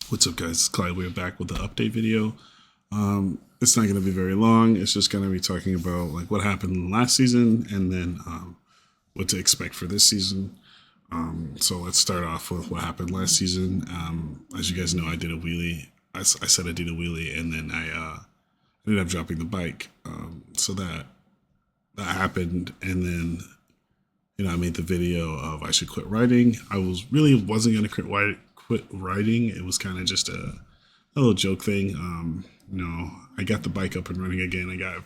What's up, guys? It's Clyde. We're back with the update video. It's not going to be very long. It's just going to be talking about like what happened last season and then what to expect for this season. So let's start off with what happened last season. As you guys know, I did a wheelie. I said I did a wheelie, and then I ended up dropping the bike. So that happened, and then I made the video of I should quit riding. I wasn't gonna quit riding. It was kind of just a little joke thing. I got the bike up and running again. I got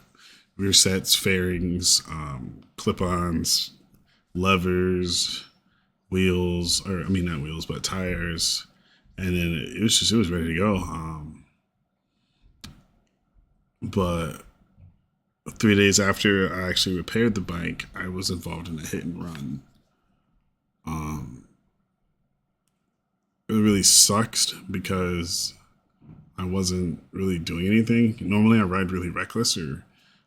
rear sets, fairings, clip-ons, levers, wheels, or I mean not wheels, but tires, and then it was ready to go. But 3 days after I actually repaired the bike, I was involved in a hit and run. It really sucks because I wasn't really doing anything. Normally I ride really reckless or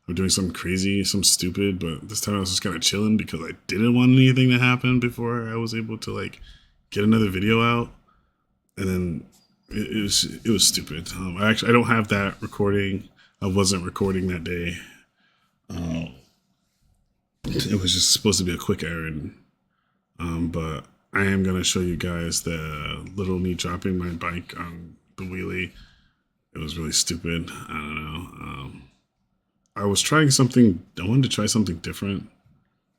I'm doing something crazy, something stupid, but this time I was just kind of chilling because I didn't want anything to happen before I was able to like get another video out. And then it was stupid. I don't have that recording. I wasn't recording that day. It was just supposed to be a quick errand. But I am going to show you guys the little me dropping my bike on the wheelie. It was really stupid. I don't know. I was trying something. I wanted to try something different.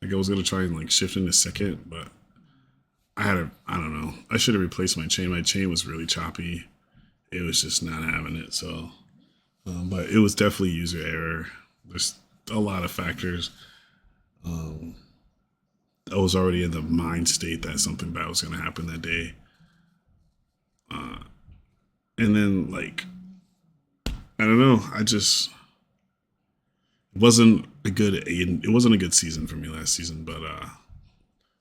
Like I was going to try and like shift in a second, but I don't know. I should have replaced my chain. My chain was really choppy. It was just not having it. So, but it was definitely user error. There's a lot of factors. I was already in the mind state that something bad was going to happen that day. And then like, I don't know. It wasn't a good season for me last season, but,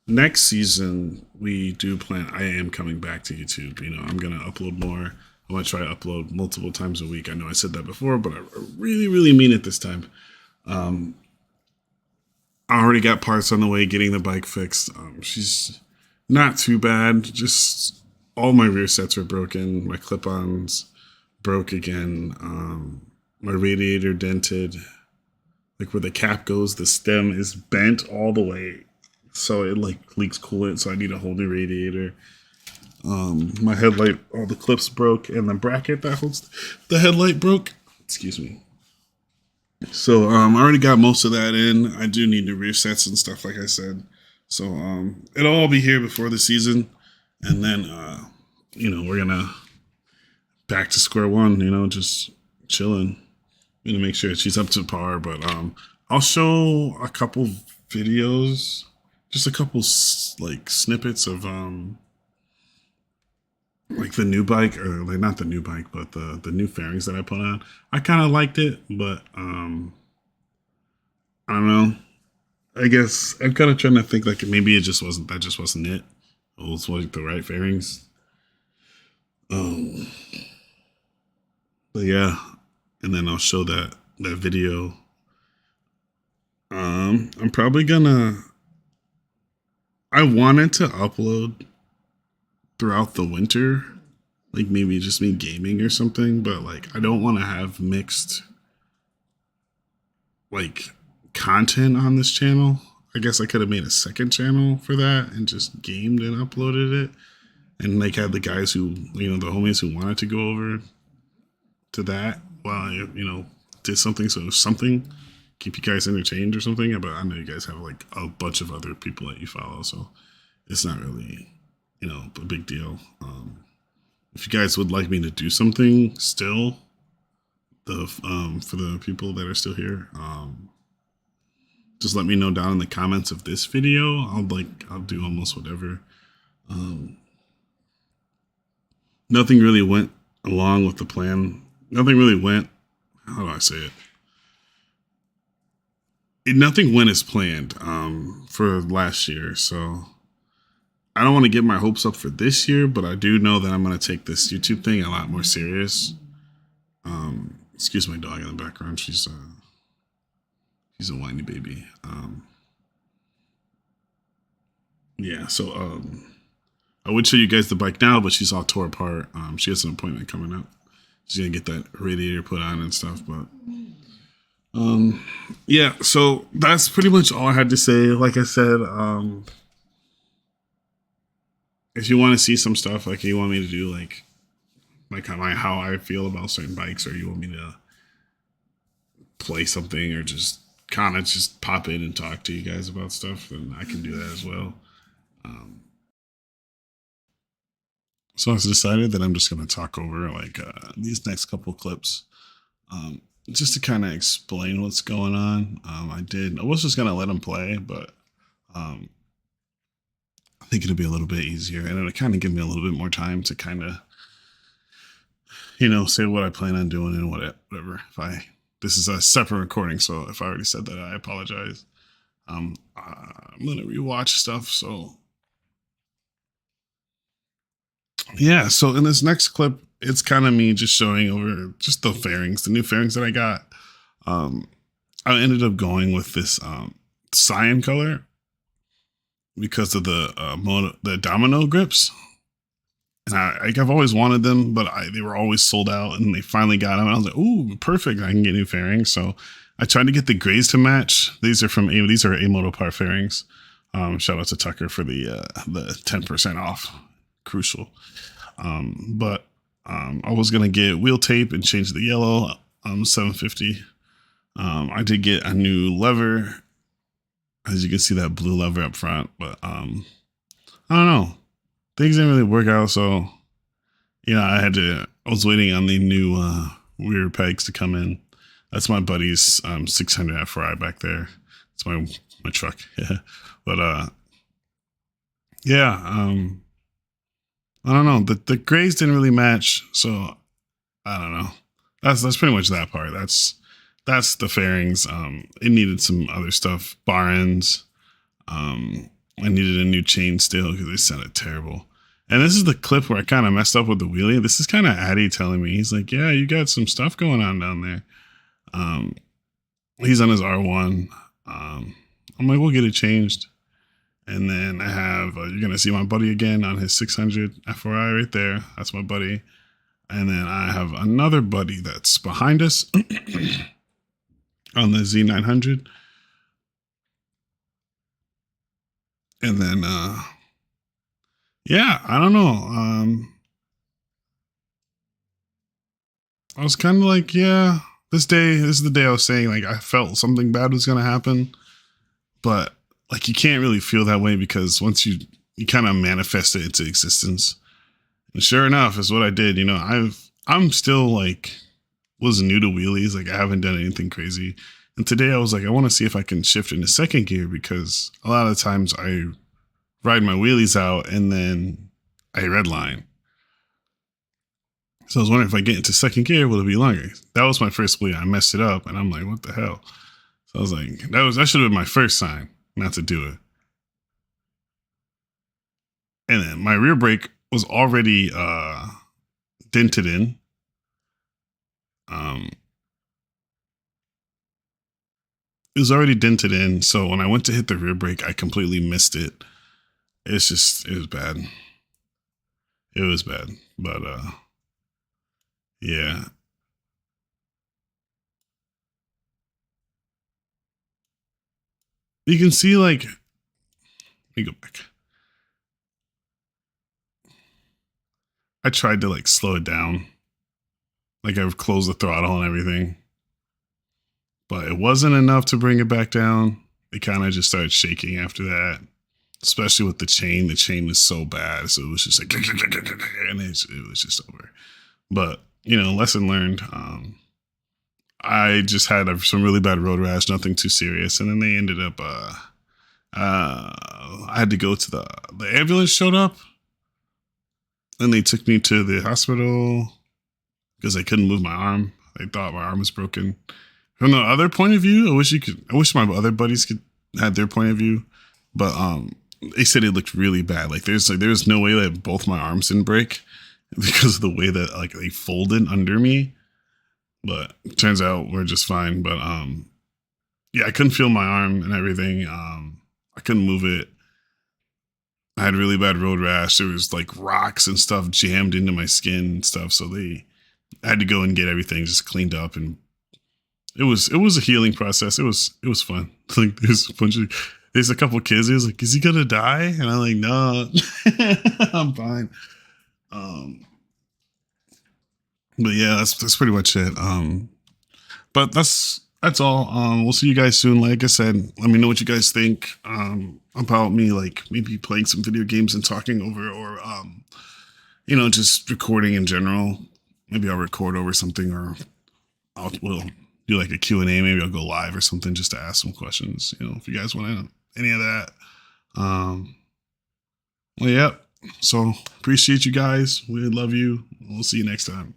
next season we do plan, I am coming back to YouTube. I'm going to upload more. I want to try to upload multiple times a week. I know I said that before, but I really, really mean it this time. I already got parts on the way, getting the bike fixed. She's not too bad. Just all my rear sets are broken. My clip-ons broke again. My radiator dented. Like where the cap goes, the stem is bent all the way. So it like leaks coolant. So I need a whole new radiator. My headlight, all the clips broke, and the bracket that holds the headlight broke. Excuse me. So I already got most of that in. I do need new rear sets and stuff, like I said. So it'll all be here before the season, and then we're gonna back to square one. Just chilling. Make sure she's up to par. But I'll show a couple videos, just a couple like snippets of like the new bike, or like not the new bike, but the new fairings that I put on. I kind of liked it, but I don't know. I guess I'm kind of trying to think like maybe it just wasn't it. It was like the right fairings. But yeah, and then I'll show that video. I'm probably gonna. I wanted to upload throughout the winter, like maybe just me gaming or something, but like I don't want to have mixed like content on this channel. I guess I could have made a second channel for that and just gamed and uploaded it, and like had the guys who the homies who wanted to go over to that while I did something, so something keep you guys entertained or something. But I know you guys have like a bunch of other people that you follow, so it's not really a big deal. If you guys would like me to do something still, for the people that are still here, just let me know down in the comments of this video. I'll do almost whatever. Nothing really went along with the plan. Nothing really went. How do I say it? Nothing went as planned for last year, so I don't want to get my hopes up for this year, but I do know that I'm going to take this YouTube thing a lot more serious. Excuse my dog in the background. She's a whiny baby. Yeah, so I would show you guys the bike now, but she's all tore apart. She has an appointment coming up. She's gonna get that radiator put on and stuff. But yeah, so that's pretty much all I had to say. Like I said, if you want to see some stuff, like you want me to do, like how I feel about certain bikes, or you want me to play something, or just kind of just pop in and talk to you guys about stuff, then I can do that as well. So I decided that I'm just going to talk over like these next couple clips, just to kind of explain what's going on. I was just going to let them play, but I think it'll be a little bit easier, and it'll kind of give me a little bit more time to kind of, say what I plan on doing and whatever. This is a separate recording, so if I already said that, I apologize. I'm gonna rewatch stuff, so yeah. So in this next clip, it's kind of me just showing over just the new fairings that I got. I ended up going with this cyan color because of the domino grips. And I've always wanted them, but they were always sold out, and they finally got them. And I was like, "Ooh, perfect! I can get new fairings." So I tried to get the grays to match. These are A Moto Par fairings. Shout out to Tucker for the 10% off, crucial. But I was gonna get wheel tape and change the yellow. $750. I did get a new lever, as you can see that blue lever up front, but I don't know. Things didn't really work out, so I was waiting on the new rear pegs to come in. That's my buddy's 600 F4i back there. It's my truck. Yeah. But yeah, I don't know. The grays didn't really match, so I don't know. That's pretty much that part. That's the fairings. It needed some other stuff. Bar ends. I needed a new chain still because they sounded terrible. And this is the clip where I kind of messed up with the wheelie. This is kind of Addy telling me. He's like, "Yeah, you got some stuff going on down there." He's on his R1. I'm like, "We'll get it changed." And then I have, you're going to see my buddy again on his 600 F4i right there. That's my buddy. And then I have another buddy that's behind us on the Z900. And then, yeah, I don't know. I was kind of like, yeah, this is the day I was saying, like, I felt something bad was going to happen. But, like, you can't really feel that way because once you kind of manifest it into existence. And sure enough, is what I did. I'm still, like, was new to wheelies. Like, I haven't done anything crazy. And today I was like, I want to see if I can shift into second gear because a lot of times I ride my wheelies out and then I redline. So I was wondering if I get into second gear, will it be longer? That was my first wheel. I messed it up and I'm like, what the hell? So I was like, that should have been my first sign not to do it. And then my rear brake was already dented in. It was already dented in, so when I went to hit the rear brake, I completely missed it. It was bad. It was bad, but yeah. You can see, like, let me go back. I tried to, like, slow it down. Like, I've closed the throttle and everything. But it wasn't enough to bring it back down. It kind of just started shaking after that. Especially with the chain. The chain was so bad. So it was just like, and it was just over. But, lesson learned. I just had some really bad road rash, nothing too serious. And then they ended up, I had to go to the ambulance showed up. And they took me to the hospital because I couldn't move my arm. They thought my arm was broken. From the other point of view, I wish my other buddies had their point of view, but they said it looked really bad. Like there's no way that both my arms didn't break because of the way that like they folded under me. But it turns out we're just fine. But yeah, I couldn't feel my arm and everything. I couldn't move it. I had really bad road rash. There was like rocks and stuff jammed into my skin and stuff. So I had to go and get everything just cleaned up, and it was a healing process. It was fun. Like there's a couple kids. He was like, "Is he gonna die?" And I'm like, "No, I'm fine." Um, but yeah, that's pretty much it. But that's all. We'll see you guys soon. Like I said, let me know what you guys think about me, like maybe playing some video games and talking over, or just recording in general. Maybe I'll record over something, or we'll do like a Q&A. Maybe I'll go live or something just to ask some questions. If you guys want any of that. Well, yeah. So appreciate you guys. We love you. We'll see you next time.